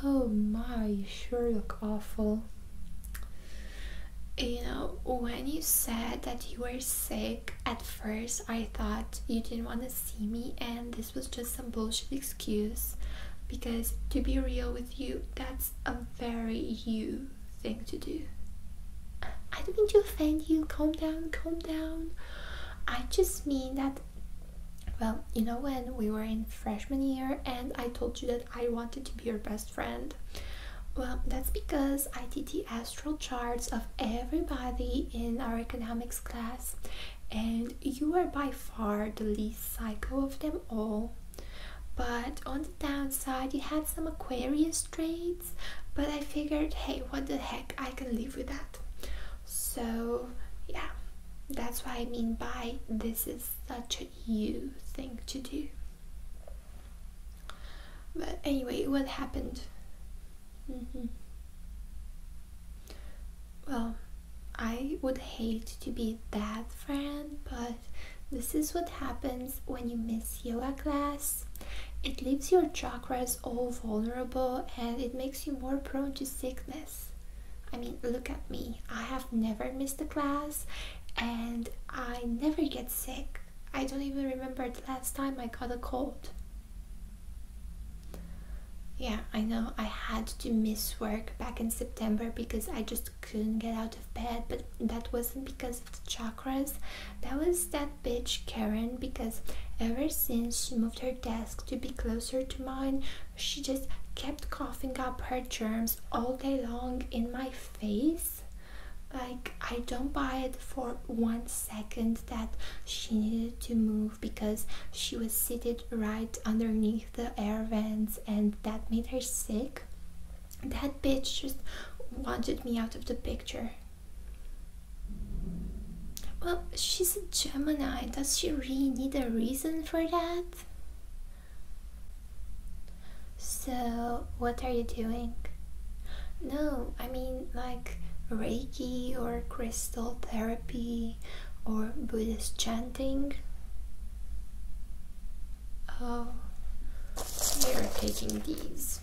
Oh my, you sure look awful. You know, when you said that you were sick, at first I thought you didn't want to see me and this was just some bullshit excuse. Because to be real with you, that's a very you thing to do. I don't mean to offend you. Calm down, calm down. I just mean that, well, you know, when we were in freshman year and I told you that I wanted to be your best friend. Well, that's because I did the astral charts of everybody in our economics class, and you are by far the least psycho of them all. But on the downside, you had some Aquarius traits, but I figured, hey, what the heck, I can live with that. So, yeah, that's what I mean by this is such a you thing to do. But anyway, what happened? Well, I would hate to be that friend, but this is what happens when you miss yoga class. It leaves your chakras all vulnerable and it makes you more prone to sickness. I mean, look at me. I have never missed a class and I never get sick. I don't even remember the last time I got a cold. Yeah, I know I had to miss work back in September because I just couldn't get out of bed, but that wasn't because of the chakras. That was that bitch Karen, because ever since she moved her desk to be closer to mine, she just kept coughing up her germs all day long in my face. Like, I don't buy it for 1 second that she needed to move because she was seated right underneath the air vents and that made her sick. That bitch just wanted me out of the picture. Well, she's a Gemini. Does she really need a reason for that? So, what are you doing? No, I mean, like, Reiki or crystal therapy or Buddhist chanting. Oh, we are taking these.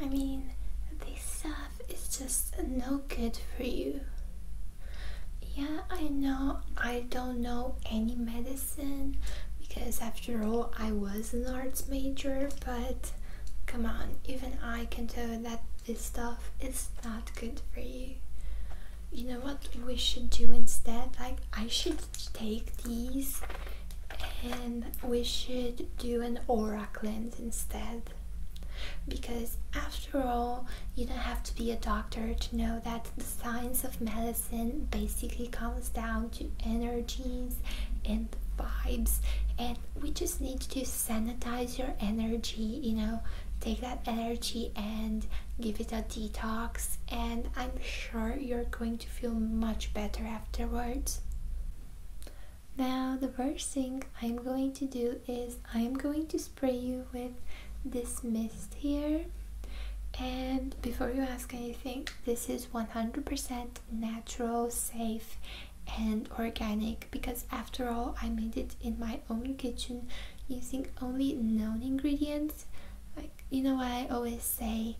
I mean, this stuff is just no good for you. Yeah, I know I don't know any medicine because after all I was an arts major, but come on, even I can tell that this stuff is not good for you. You know what we should do instead? Like, I should take these and we should do an aura cleanse instead. Because after all, you don't have to be a doctor to know that the science of medicine basically comes down to energies and vibes, and we just need to sanitize your energy, take that energy and give it a detox, and I'm sure you're going to feel much better afterwards. Now the first thing I'm going to do is I'm going to spray you with this mist here, and before you ask anything, this is 100% natural, safe and organic, because after all I made it in my own kitchen using only known ingredients. Like, you know what I always say,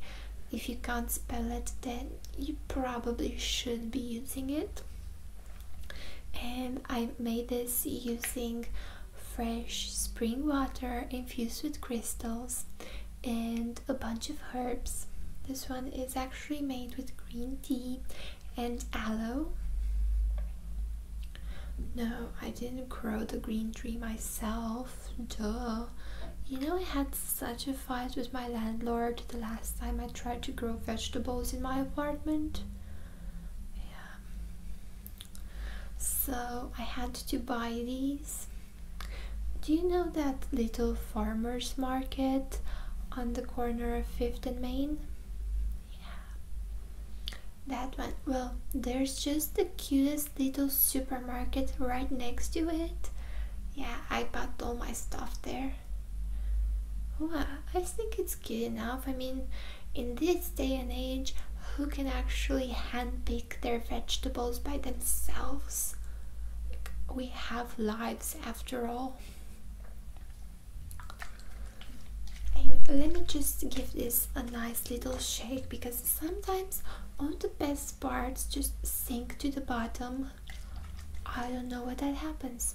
if you can't spell it, then you probably should be using it. And I made this using fresh spring water infused with crystals and a bunch of herbs. This one is actually made with green tea and aloe. No, I didn't grow the green tree myself, duh. I had such a fight with my landlord the last time I tried to grow vegetables in my apartment. Yeah. So I had to buy these. Do you know that little farmer's market on the corner of 5th and Main? Yeah, that one. Well, there's just the cutest little supermarket right next to it. Yeah, I bought all my stuff there. Well, I think it's good enough. I mean, in this day and age, who can actually handpick their vegetables by themselves? We have lives after all. Anyway, let me just give this a nice little shake, because sometimes all the best parts just sink to the bottom. I don't know why that happens.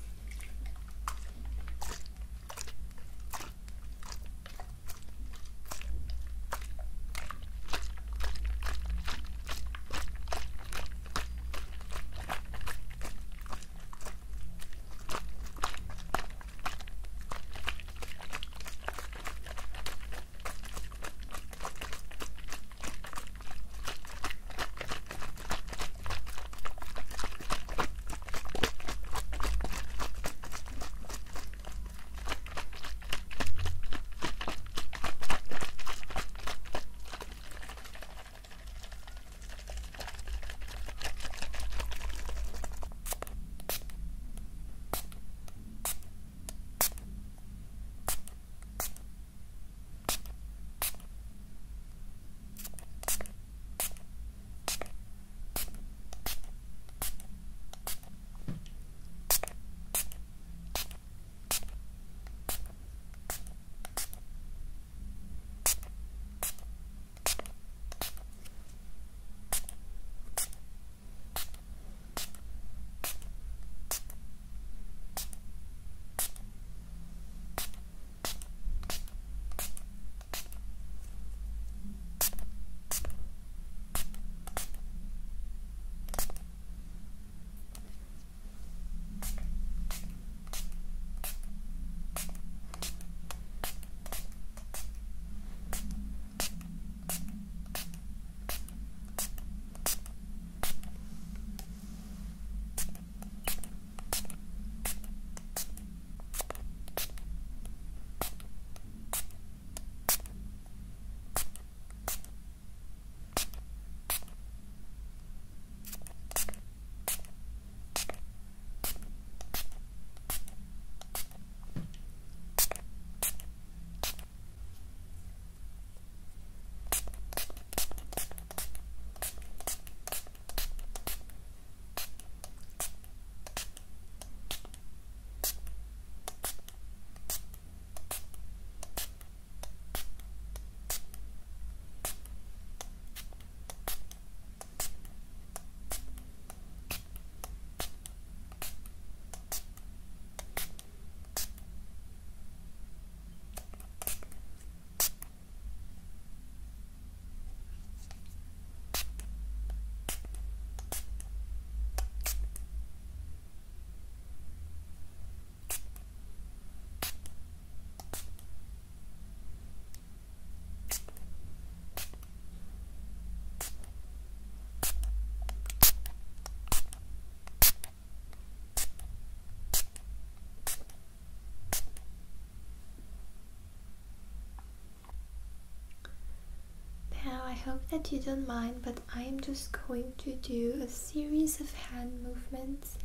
hope that you don't mind, but I'm just going to do a series of hand movements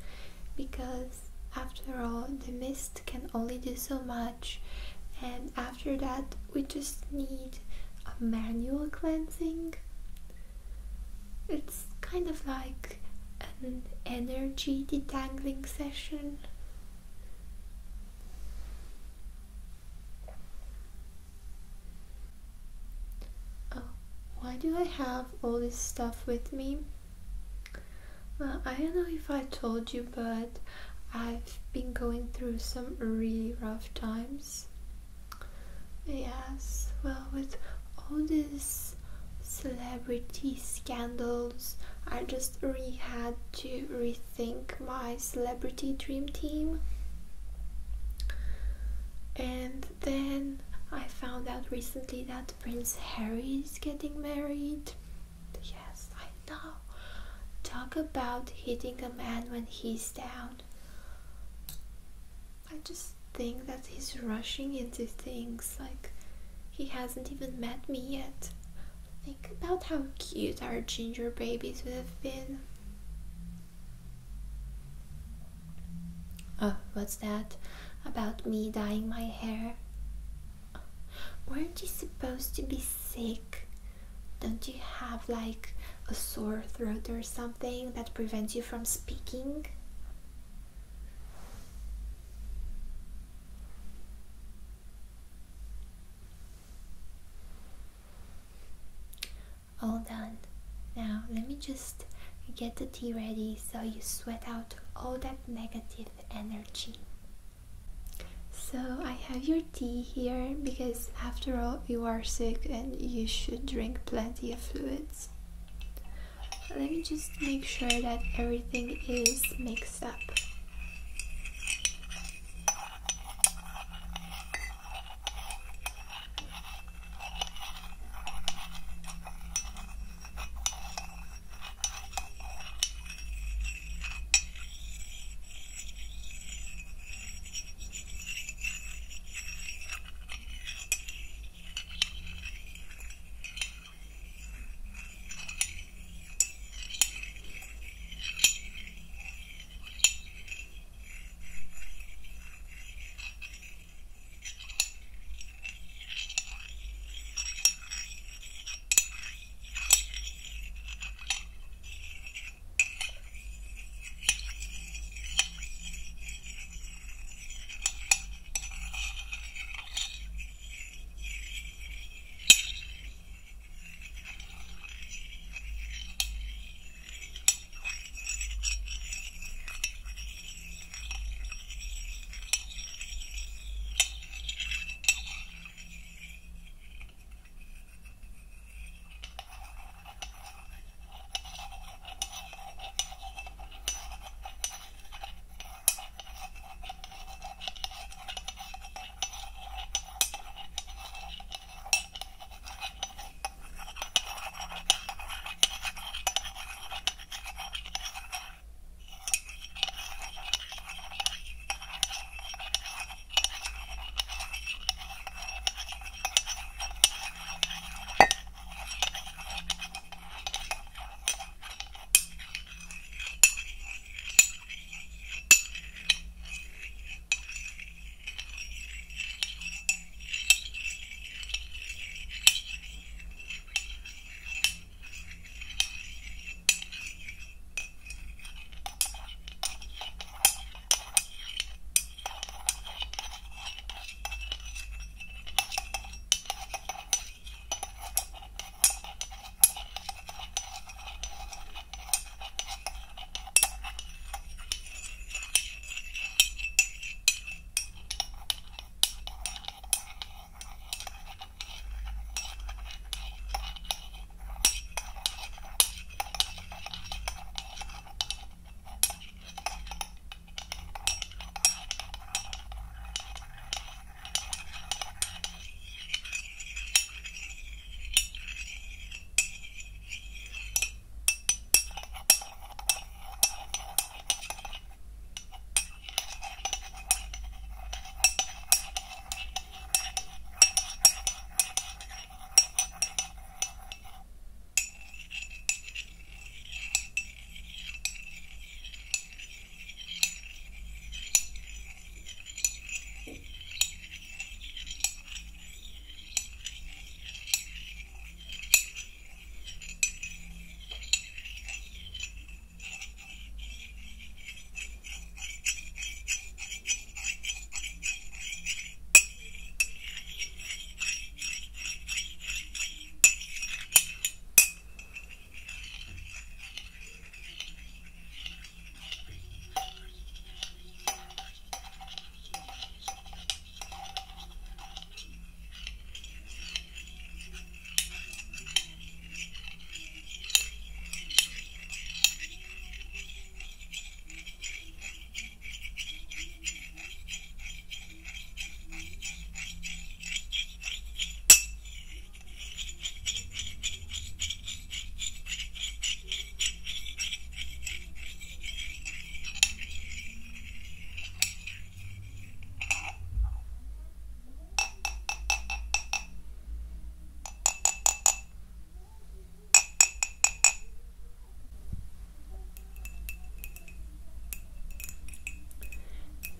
because after all, the mist can only do so much, and after that we just need a manual cleansing. It's kind of like an energy detangling session. Oh, why do I have all this stuff with me? Well, I don't know if I told you, but I've been going through some really rough times. Yes, well, with all these celebrity scandals, I just really had to rethink my celebrity dream team. And then I found out recently that Prince Harry is getting married. Yes, I know. Talk about hitting a man when he's down. I just think that he's rushing into things like he hasn't even met me yet. Think about how cute our ginger babies would have been. Oh, what's that? About me dyeing my hair? Weren't you supposed to be sick? Don't you have like a sore throat or something that prevents you from speaking? All done. Now let me just get the tea ready so you sweat out all that negative energy. So I have your tea here because after all you are sick and you should drink plenty of fluids. Let me just make sure that everything is mixed up.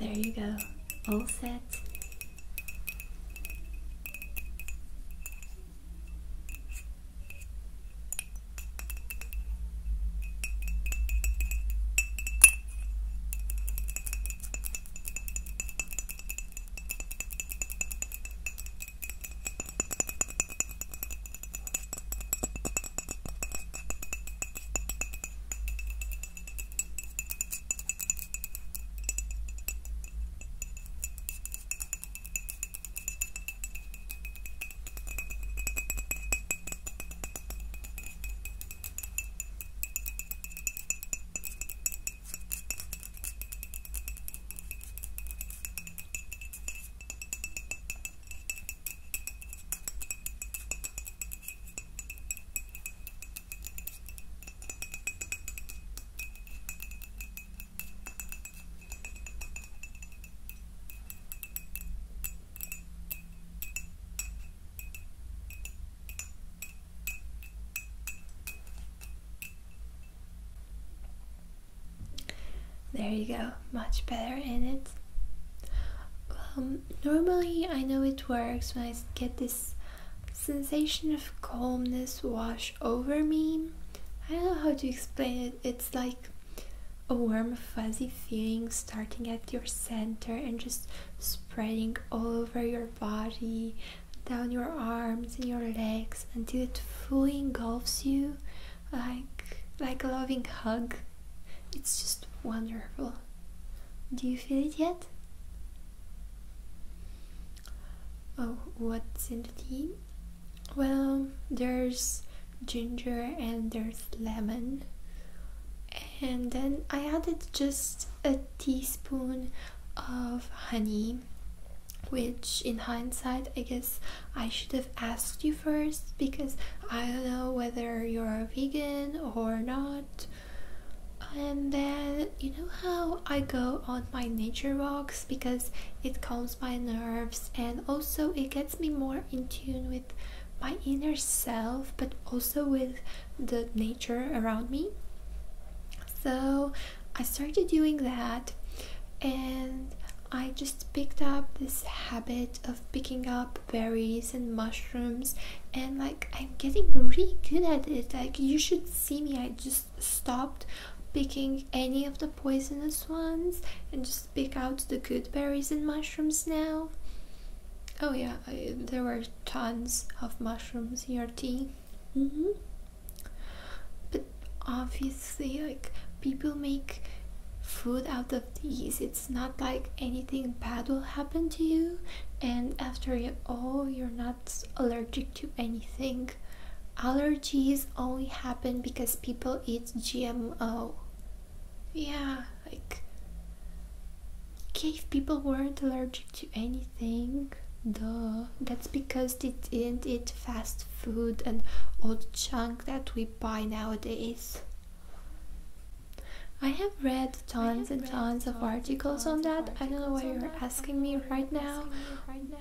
There you go, all set. There you go, much better in it. Normally I know it works when I get this sensation of calmness wash over me. I don't know how to explain it. It's like a warm fuzzy feeling starting at your center and just spreading all over your body, down your arms and your legs until it fully engulfs you like a loving hug. It's just wonderful. Do you feel it yet? Oh, what's in the tea? Well, there's ginger and there's lemon, and then I added just a teaspoon of honey, which in hindsight I guess I should have asked you first, because I don't know whether you're a vegan or not. And then, you know how I go on my nature walks because it calms my nerves and also it gets me more in tune with my inner self, but also with the nature around me. So I started doing that, and I just picked up this habit of picking up berries and mushrooms, and like I'm getting really good at it. Like, you should see me. I just stopped picking any of the poisonous ones and just pick out the good berries and mushrooms now. Oh yeah, there were tons of mushrooms in your tea. But obviously, like, people make food out of these. It's not like anything bad will happen to you, and after all, you're not allergic to anything. Allergies only happen because people eat GMO. Yeah, like, okay, if people weren't allergic to anything, duh, that's because they didn't eat fast food and all the junk that we buy nowadays. I have read tons and tons of articles on that. I don't know why you're asking me right now,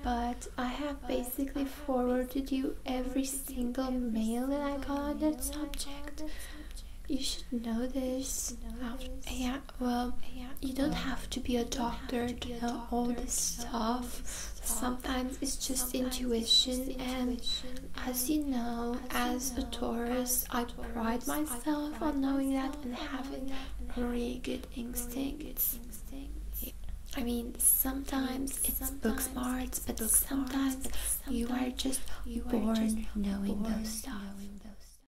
but I have basically forwarded you every single mail that I got on that subject. You should know this. Yeah, well, you don't have to be a doctor to know all this stuff. Sometimes it's just intuition, and as you know, as a Taurus, I pride myself on knowing that and having really good instincts. I mean, sometimes it's book smarts, but sometimes you are just born knowing those stuff.